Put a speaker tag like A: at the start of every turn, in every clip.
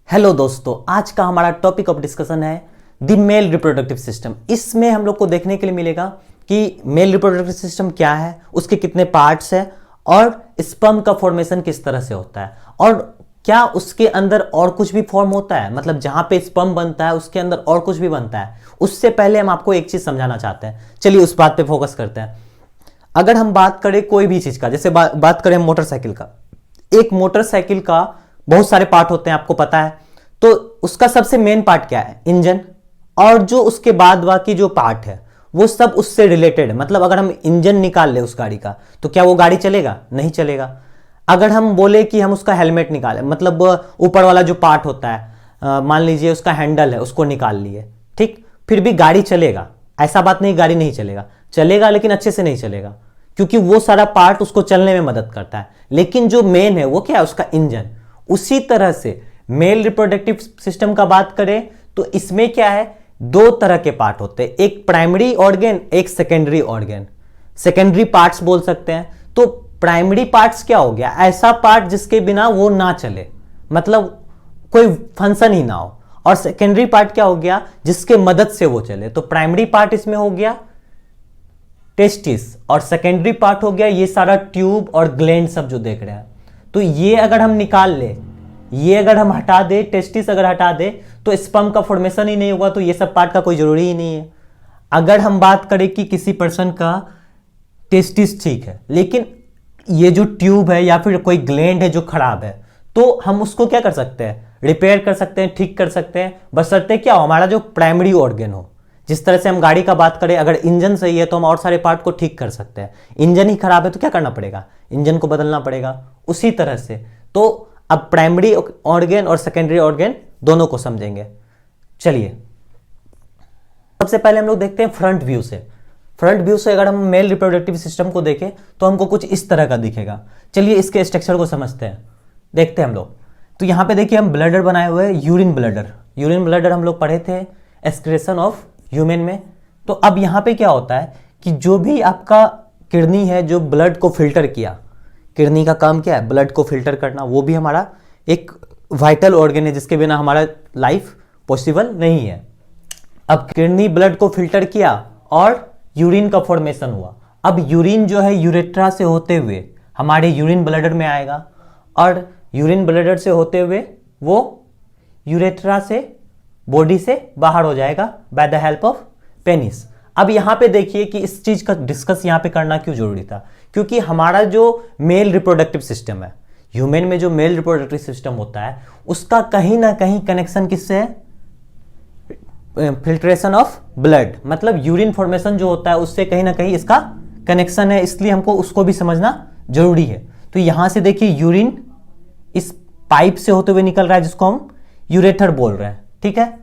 A: Hello दोस्तों, आज का हमारा टॉपिक ऑफ डिस्कशन है द मेल रिप्रोडक्टिव सिस्टम। इसमें हम लोग को देखने के लिए मिलेगा कि मेल रिप्रोडक्टिव सिस्टम क्या है, उसके कितने पार्ट्स हैं और स्पर्म का फॉर्मेशन किस तरह से होता है और क्या उसके अंदर और कुछ भी फॉर्म होता है, मतलब जहां पे स्पर्म बनता है उसके अंदर और कुछ भी बनता है। उससे पहले हम आपको एक चीज समझाना चाहते हैं, चलिए उस बात पे फोकस करते हैं। अगर हम बात करें कोई भी चीज का, जैसे बात करें मोटरसाइकिल का, एक मोटरसाइकिल का बहुत सारे पार्ट होते हैं, आपको पता है। तो उसका सबसे मेन पार्ट क्या है? इंजन। और जो उसके बाद बाकी जो पार्ट है वो सब उससे रिलेटेड है। मतलब अगर हम इंजन निकाल ले उस गाड़ी का तो क्या वो गाड़ी चलेगा? नहीं चलेगा। अगर हम बोले कि हम उसका हेलमेट निकाले, मतलब ऊपर वाला जो पार्ट होता है, मान लीजिए उसका हैंडल है, उसको निकाल लिए, ठीक, फिर भी गाड़ी चलेगा। ऐसा बात नहीं गाड़ी नहीं चलेगा, चलेगा लेकिन अच्छे से नहीं चलेगा, क्योंकि वो सारा पार्ट उसको चलने में मदद करता है। लेकिन जो मेन है वो क्या है? उसका इंजन। उसी तरह से मेल रिप्रोडक्टिव सिस्टम का बात करें तो इसमें क्या है? दो तरह के पार्ट होते हैं, एक प्राइमरी ऑर्गन, एक सेकेंडरी ऑर्गन, सेकेंडरी पार्ट्स बोल सकते हैं। तो प्राइमरी पार्ट्स क्या हो गया? ऐसा पार्ट जिसके बिना वो ना चले, मतलब कोई फंक्शन ही ना हो। और सेकेंडरी पार्ट क्या हो गया? जिसके मदद से वो चले। तो प्राइमरी पार्ट इसमें हो गया टेस्टिस और सेकेंडरी पार्ट हो गया ये सारा ट्यूब और ग्लैंड सब जो देख रहे हैं। तो ये अगर हम निकाल ले, ये अगर हम हटा दे, टेस्टिस अगर हटा दे तो स्पर्म का फॉर्मेशन ही नहीं होगा, तो ये सब पार्ट का कोई जरूरी ही नहीं है। अगर हम बात करें कि किसी पर्सन का टेस्टिस ठीक है लेकिन ये जो ट्यूब है या फिर कोई ग्लैंड है जो खराब है, तो हम उसको क्या कर सकते हैं? रिपेयर कर सकते हैं, ठीक कर सकते हैं, बशर्ते क्या हो? हमारा जो प्राइमरी ऑर्गन हो। जिस तरह से हम गाड़ी का बात करें, अगर इंजन सही है तो हम और सारे पार्ट को ठीक कर सकते हैं। इंजन ही खराब है तो क्या करना पड़ेगा? इंजन को बदलना पड़ेगा। उसी तरह से तो अब प्राइमरी ऑर्गन और सेकेंडरी ऑर्गन दोनों को समझेंगे। चलिए सबसे पहले हम लोग देखते हैं फ्रंट व्यू से। फ्रंट व्यू से अगर हम मेल रिप्रोडक्टिव सिस्टम को देखें तो हमको कुछ इस तरह का दिखेगा। चलिए इसके स्ट्रक्चर को समझते हैं, देखते हैं हम लोग। तो यहां पे देखिए हम ब्लडर बनाए हुए हैं, यूरिन ब्लडर। यूरिन ब्लडर हम लोग पढ़े थे एक्सक्रेशन ऑफ ह्यूमन में। तो अब यहां पे क्या होता है कि जो भी आपका किडनी है जो ब्लड को फिल्टर किया, किडनी का काम क्या है? ब्लड को फिल्टर करना। वो भी हमारा एक वाइटल ऑर्गन है जिसके बिना हमारा लाइफ पॉसिबल नहीं है। अब किडनी ब्लड को फिल्टर किया और यूरिन का फॉर्मेशन हुआ। अब यूरिन जो है यूरेट्रा से होते हुए हमारे यूरिन ब्लडर में आएगा और यूरिन ब्लडर से होते हुए वो यूरेट्रा से बॉडी से बाहर हो जाएगा by the help of penis. अब यहां पे देखिए कि इस चीज का डिस्कस यहां पे करना क्यों जरूरी था? क्योंकि हमारा जो मेल रिप्रोडक्टिव सिस्टम है, ह्यूमन में जो मेल रिप्रोडक्टिव सिस्टम होता है, उसका कहीं ना कहीं कनेक्शन किससे है? फिल्ट्रेशन ऑफ ब्लड, मतलब यूरिन फॉर्मेशन जो होता है उससे कहीं ना कहीं इसका कनेक्शन है। इसलिए हमको उसको भी समझना जरूरी है। तो यहां से देखिए यूरिन इस पाइप से होते हुए निकल रहा है जिसको हम यूरेटर बोल रहे हैं, ठीक है।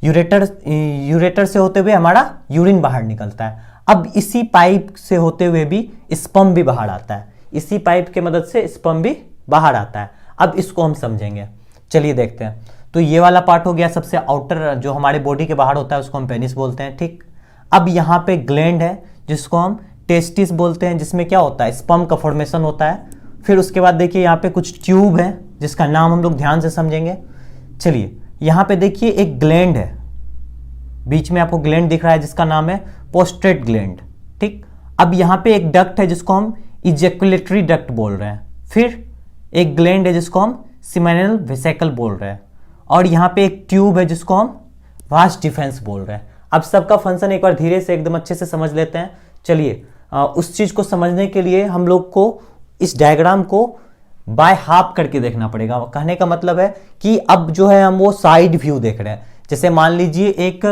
A: यूरेटर से होते हुए हमारा यूरिन बाहर निकलता है। अब इसी पाइप से होते हुए भी स्पर्म भी बाहर आता है, इसी पाइप के मदद से स्पर्म भी बाहर आता है। अब इसको हम समझेंगे, चलिए देखते हैं। तो ये वाला पार्ट हो गया सबसे आउटर, जो हमारे बॉडी के बाहर होता है उसको हम पेनिस बोलते हैं, ठीक। अब यहाँ पे ग्लैंड है जिसको हम टेस्टिस बोलते हैं, जिसमें क्या होता है? स्पर्म का फॉर्मेशन होता है। फिर उसके बाद देखिए यहाँ पे कुछ ट्यूब है जिसका नाम हम लोग ध्यान से समझेंगे। चलिए यहाँ पे देखिए एक ग्लैंड है, बीच में आपको ग्लैंड दिख रहा है जिसका नाम है पोस्ट्रेट ग्लैंड, ठीक। अब यहाँ पे एक डक्ट है जिसको हम इजैकुलेटरी डक्ट बोल रहे हैं। फिर एक ग्लैंड है जिसको हम सीमेनल वेसिकल बोल रहे हैं। और यहाँ पे एक ट्यूब है जिसको हम वास्ट डिफेंस बोल रहे हैं। अब सबका फंक्शन एक बार धीरे से एकदम अच्छे से समझ लेते हैं। चलिए उस चीज को समझने के लिए हम लोग को इस डायग्राम को बाय हाफ करके देखना पड़ेगा। कहने का मतलब है कि अब जो है हम वो साइड व्यू देख रहे हैं। जैसे मान लीजिए एक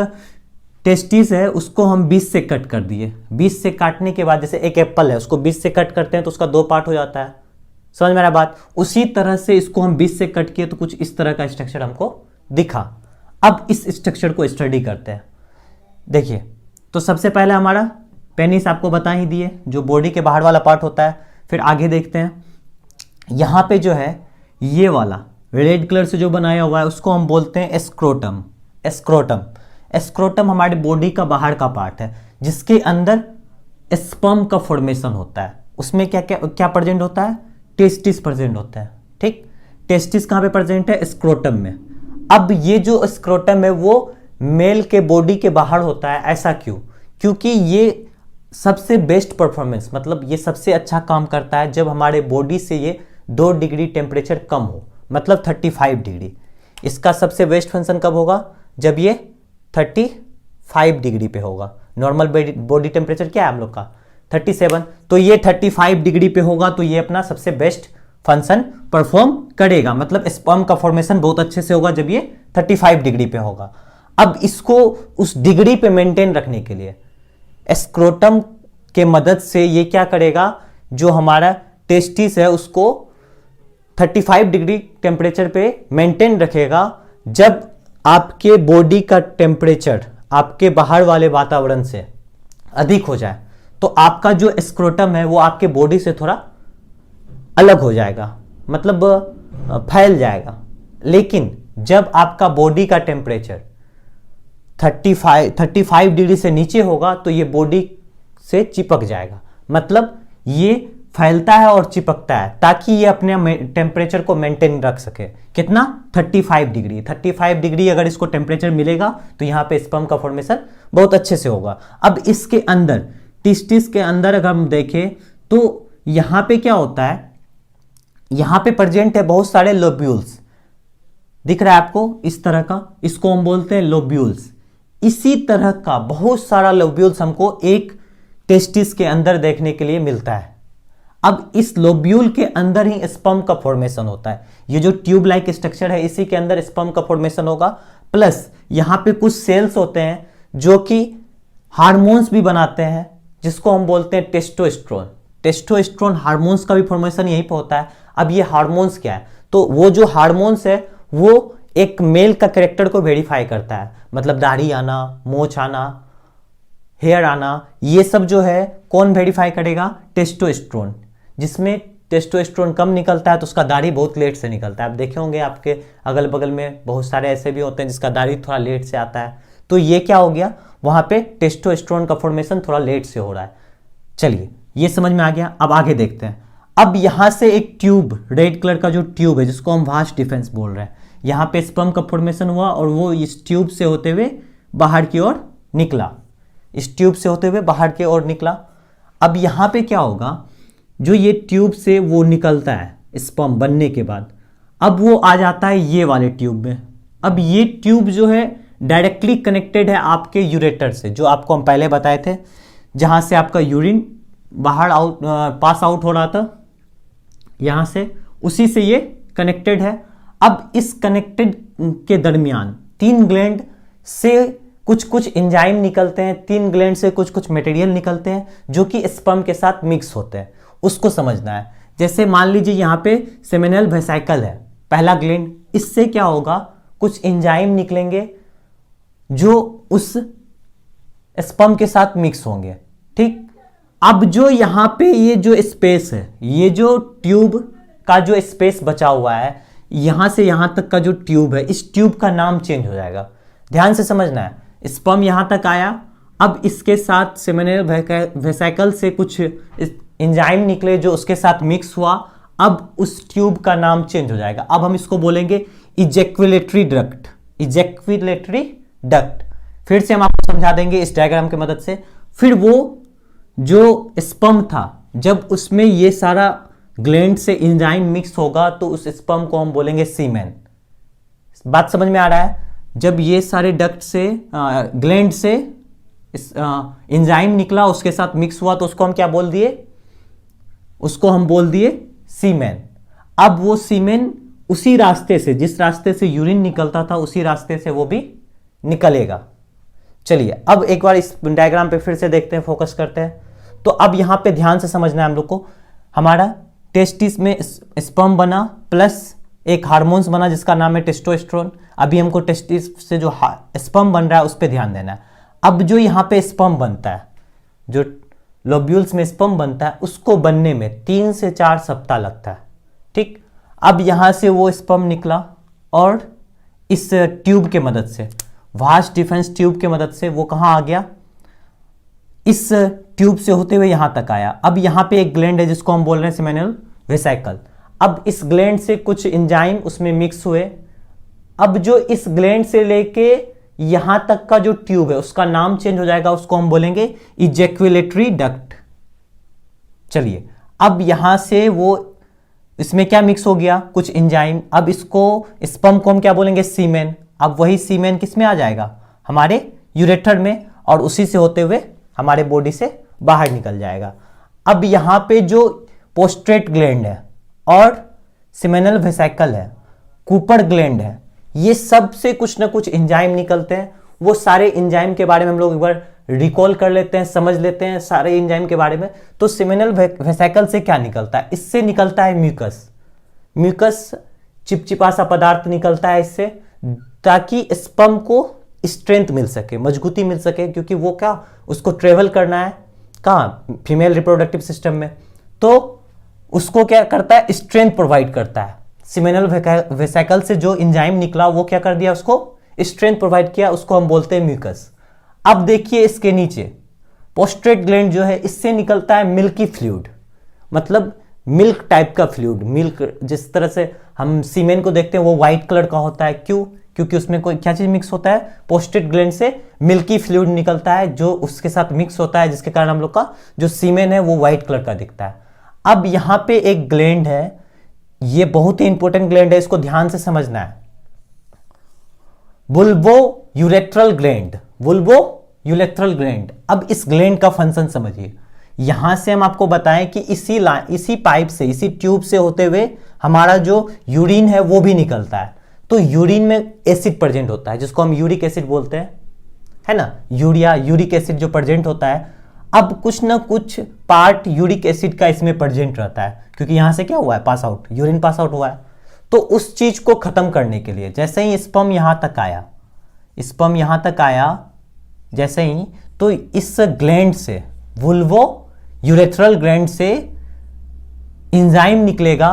A: टेस्टिस है, उसको हम 20 से कट कर दिए। 20 से काटने के बाद जैसे एक एप्पल है उसको 20 से कट करते हैं तो उसका दो पार्ट हो जाता है, समझ में आ रहा बात? उसी तरह से इसको हम 20 से कट किए तो कुछ इस तरह का स्ट्रक्चर हमको दिखा। अब इस स्ट्रक्चर को स्टडी करते हैं। देखिए तो सबसे पहले हमारा पेनिस आपको बता ही दिए, जो बॉडी के बाहर वाला पार्ट होता है। फिर आगे देखते हैं, यहाँ पे जो है ये वाला रेड कलर से जो बनाया हुआ है उसको हम बोलते हैं स्क्रोटम। स्क्रोटम, स्क्रोटम हमारे बॉडी का बाहर का पार्ट है जिसके अंदर स्पर्म का फॉर्मेशन होता है। उसमें क्या क्या क्या प्रेजेंट होता है? टेस्टिस प्रेजेंट होता है, ठीक। टेस्टिस कहाँ पे प्रेजेंट है? स्क्रोटम में। अब ये जो स्क्रोटम है वो मेल के बॉडी के बाहर होता है, ऐसा क्यों? क्योंकि ये सबसे बेस्ट परफॉर्मेंस, मतलब ये सबसे अच्छा काम करता है जब हमारे बॉडी से ये 2 डिग्री टेम्परेचर कम हो, मतलब 35 डिग्री। इसका सबसे बेस्ट फंक्शन कब होगा? जब ये 35 डिग्री पे होगा। नॉर्मल बॉडी टेम्परेचर क्या है हम लोग का? 37। तो ये 35 डिग्री पे होगा, तो ये अपना सबसे बेस्ट फंक्शन परफॉर्म करेगा, मतलब स्पर्म का फॉर्मेशन बहुत अच्छे से होगा जब ये 35 डिग्री पे होगा। अब इसको उस डिग्री पे मेंटेन रखने के लिए स्क्रोटम के मदद से ये क्या करेगा, जो हमारा टेस्टिस है उसको 35 डिग्री टेम्परेचर पे मेंटेन रखेगा। जब आपके बॉडी का टेम्परेचर आपके बाहर वाले वातावरण से अधिक हो जाए तो आपका जो स्क्रोटम है वो आपके बॉडी से थोड़ा अलग हो जाएगा, मतलब फैल जाएगा। लेकिन जब आपका बॉडी का टेम्परेचर 35 डिग्री से नीचे होगा तो ये बॉडी से चिपक जाएगा, मतलब ये फैलता है और चिपकता है ताकि ये अपने टेम्परेचर को मेंटेन रख सके। कितना? 35 डिग्री। 35 डिग्री अगर इसको टेम्परेचर मिलेगा तो यहाँ पे स्पर्म का फॉर्मेशन बहुत अच्छे से होगा। अब इसके अंदर, टेस्टिस के अंदर अगर हम देखें तो यहाँ पे क्या होता है, यहाँ पे प्रेजेंट है बहुत सारे लोब्यूल्स। दिख रहा है आपको इस तरह का, इसको हम बोलते हैं लोब्यूल्स। इसी तरह का बहुत सारा लोब्यूल्स हमको एक टेस्टिस के अंदर देखने के लिए मिलता है। अब इस लोब्यूल के अंदर ही स्पर्म का फॉर्मेशन होता है। ये जो ट्यूब लाइक स्ट्रक्चर है इसी के अंदर स्पर्म का फॉर्मेशन होगा। प्लस यहाँ पे कुछ सेल्स होते हैं जो कि हार्मोन्स भी बनाते हैं, जिसको हम बोलते हैं टेस्टोस्टेरोन। टेस्टोस्टेरोन हार्मोन्स का भी फॉर्मेशन यहीं पे होता है। अब ये हार्मोन्स क्या है? तो वो जो हार्मोन्स है वो एक मेल का कैरेक्टर को वेरीफाई करता है, मतलब दाढ़ी आना, मोछ आना, हेयर आना, ये सब जो है कौन वेरीफाई करेगा? टेस्टोस्टेरोन। जिसमें टेस्टोस्टेरोन कम निकलता है तो उसका दाढ़ी बहुत लेट से निकलता है। आप देखे होंगे आपके अगल बगल में बहुत सारे ऐसे भी होते हैं जिसका दाढ़ी थोड़ा लेट से आता है। तो ये क्या हो गया, वहां पे टेस्टोस्टेरोन का फॉर्मेशन थोड़ा लेट से हो रहा है। चलिए ये समझ में आ गया। अब आगे देखते हैं। अब यहां से एक ट्यूब, रेड कलर का जो ट्यूब है जिसको हम वास्ट डिफेंस बोल रहे हैं, यहां पे स्पर्म का फॉर्मेशन हुआ और वो इस ट्यूब से होते हुए बाहर की ओर निकला। इस ट्यूब से होते हुए बाहर की ओर निकला। अब यहां पे क्या होगा, जो ये ट्यूब से वो निकलता है स्पर्म बनने के बाद, अब वो आ जाता है ये वाले ट्यूब में। अब ये ट्यूब जो है डायरेक्टली कनेक्टेड है आपके यूरेटर से, जो आपको हम पहले बताए थे, जहां से आपका यूरिन बाहर पास आउट हो रहा था, यहां से, उसी से ये कनेक्टेड है। अब इस कनेक्टेड के दरमियान 3 ग्लैंड से कुछ कुछ एंजाइम निकलते हैं, 3 ग्लैंड से कुछ कुछ मटेरियल निकलते हैं जो कि स्पर्म के साथ मिक्स होते हैं। उसको समझना है। जैसे मान लीजिए यहाँ पे सेमिनल वेसिकल है, पहला ग्लैंड, इससे क्या होगा, कुछ एंजाइम निकलेंगे जो उस स्पर्म के साथ मिक्स होंगे। ठीक, अब जो यहाँ पे ये जो स्पेस है, ये जो ट्यूब का जो स्पेस बचा हुआ है, यहां से यहां तक का जो ट्यूब है, इस ट्यूब का नाम चेंज हो जाएगा। ध्यान से समझना है। स्पर्म यहां तक आया, अब इसके साथ सेमिनल वेसिकल से कुछ एंजाइम निकले जो उसके साथ मिक्स हुआ, अब उस ट्यूब का नाम चेंज हो जाएगा। अब हम इसको बोलेंगे इजैक्युलेटरी डक्ट। इजैक्युलेटरी डक्ट फिर से हम आपको समझा देंगे इस डायग्राम की मदद से। फिर वो जो स्पर्म था, जब उसमें ये सारा ग्लैंड से एंजाइम मिक्स होगा तो उस स्पर्म को हम बोलेंगे सीमेन। बात समझ में आ रहा है? जब ये सारे डक्ट से ग्लैंड से एंजाइम निकला, उसके साथ मिक्स हुआ, तो उसको हम क्या बोल दिए? उसको हम बोल दिए सीमेन। अब वो सीमेन उसी रास्ते से, जिस रास्ते से यूरिन निकलता था, उसी रास्ते से वो भी निकलेगा। चलिए अब एक बार इस डायग्राम पे फिर से देखते हैं, फोकस करते हैं। तो अब यहां पे ध्यान से समझना है हम लोग को। हमारा टेस्टिस में स्पर्म बना, प्लस एक हार्मोन्स बना जिसका नाम है टेस्टोस्टेरोन। अभी हमको टेस्टिस से जो स्पर्म बन रहा है उस पर ध्यान देना है। अब जो यहाँ पे स्पर्म बनता है, जो लोब्यूल्स में स्पर्म बनता है, उसको बनने में 3 से 4 सप्ताह लगता है। ठीक, अब यहां से वो स्पर्म निकला और इस ट्यूब के मदद से, वास्ट डिफेंस ट्यूब के मदद से वो कहां आ गया? इस ट्यूब से होते हुए यहां तक आया। अब यहां पे एक ग्लैंड है जिसको हम बोल रहे हैं सेमिनल वेसिकल। अब इस ग्लैंड से कुछ एंजाइम उसमें मिक्स हुए। अब जो इस ग्लैंड से लेके यहां तक का जो ट्यूब है उसका नाम चेंज हो जाएगा, उसको हम बोलेंगे इजैक्यूलेटरी डक्ट। चलिए, अब यहां से वो इसमें क्या मिक्स हो गया, कुछ एंजाइम। अब इसको स्पर्म को हम क्या बोलेंगे, सीमेन। अब वही सीमेन किस में आ जाएगा, हमारे यूरेटर में, और उसी से होते हुए हमारे बॉडी से बाहर निकल जाएगा। अब यहां पे जो पोस्ट्रेट ग्लैंड है और सिमेनल वेसिकल है, कूपर ग्लैंड है, ये सब से कुछ ना कुछ एंजाइम निकलते हैं। वो सारे एंजाइम के बारे में हम लोग एक बार रिकॉल कर लेते हैं, समझ लेते हैं सारे एंजाइम के बारे में। तो सिमेनल वेसिकल से क्या निकलता है, इससे निकलता है म्यूकस। म्यूकस चिपचिपा सा पदार्थ निकलता है इससे, ताकि स्पर्म को स्ट्रेंथ मिल सके, मजबूती मिल सके, क्योंकि वो क्या, उसको ट्रेवल करना है कहाँ, फीमेल रिप्रोडक्टिव सिस्टम में। तो उसको क्या करता है, स्ट्रेंथ प्रोवाइड करता है। सिमेनल वेसिकल से जो एंजाइम निकला वो क्या कर दिया, उसको स्ट्रेंथ प्रोवाइड किया, उसको हम बोलते हैं म्यूकस। अब देखिए इसके नीचे पोस्ट्रेट ग्लैंड जो है, इससे निकलता है मिल्की फ्लूइड, मतलब मिल्क टाइप का फ्लूइड। मिल्क जिस तरह से हम सीमेन को देखते हैं वो व्हाइट कलर का होता है, क्यों, क्योंकि उसमें कोई क्या चीज मिक्स होता है, पोस्ट्रेट ग्लैंड से मिल्की फ्लूइड निकलता है जो उसके साथ मिक्स होता है, जिसके कारण हम लोग का जो सीमेन है वो व्हाइट कलर का दिखता है। अब यहां पे एक ग्लैंड है, ये बहुत ही इंपॉर्टेंट ग्लैंड है, इसको ध्यान से समझना है, bulbourethral gland. Bulbourethral gland. अब इस ग्लैंड का फंक्शन समझिए। यहां से हम आपको बताएं कि इसी पाइप से, इसी ट्यूब से होते हुए हमारा जो यूरिन है वो भी निकलता है। तो यूरिन में एसिड प्रेजेंट होता है, जिसको हम यूरिक एसिड बोलते हैं, है ना, यूरिया, यूरिक एसिड जो प्रेजेंट होता है। अब कुछ ना कुछ पार्ट यूरिक एसिड का इसमें प्रेजेंट रहता है, क्योंकि यहां से क्या हुआ है, pass out, urine pass out हुआ है। तो उस चीज को खत्म करने के लिए, जैसे ही स्पर्म यहां तक आया, स्पर्म यहां तक आया जैसे ही, तो इस ग्लैंड से, वुल्वो यूरेथ्रल ग्लैंड से एंजाइम निकलेगा।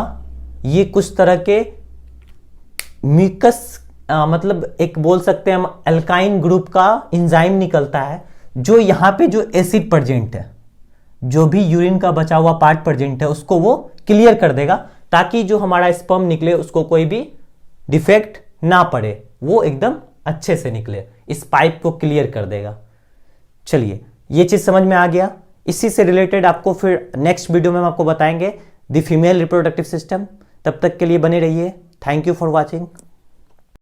A: ये कुछ तरह के म्यूकस, मतलब एक बोल सकते हैं हम एल्काइन ग्रुप का एंजाइम निकलता है, जो यहां पे जो एसिड प्रेजेंट है, जो भी यूरिन का बचा हुआ पार्ट प्रेजेंट है, उसको वो क्लियर कर देगा, ताकि जो हमारा स्पर्म निकले उसको कोई भी डिफेक्ट ना पड़े, वो एकदम अच्छे से निकले, इस पाइप को क्लियर कर देगा। चलिए, ये चीज समझ में आ गया। इसी से रिलेटेड आपको फिर नेक्स्ट वीडियो में हम आपको बताएंगे द फीमेल रिप्रोडक्टिव सिस्टम। तब तक के लिए बने रहिए। Thank you for watching.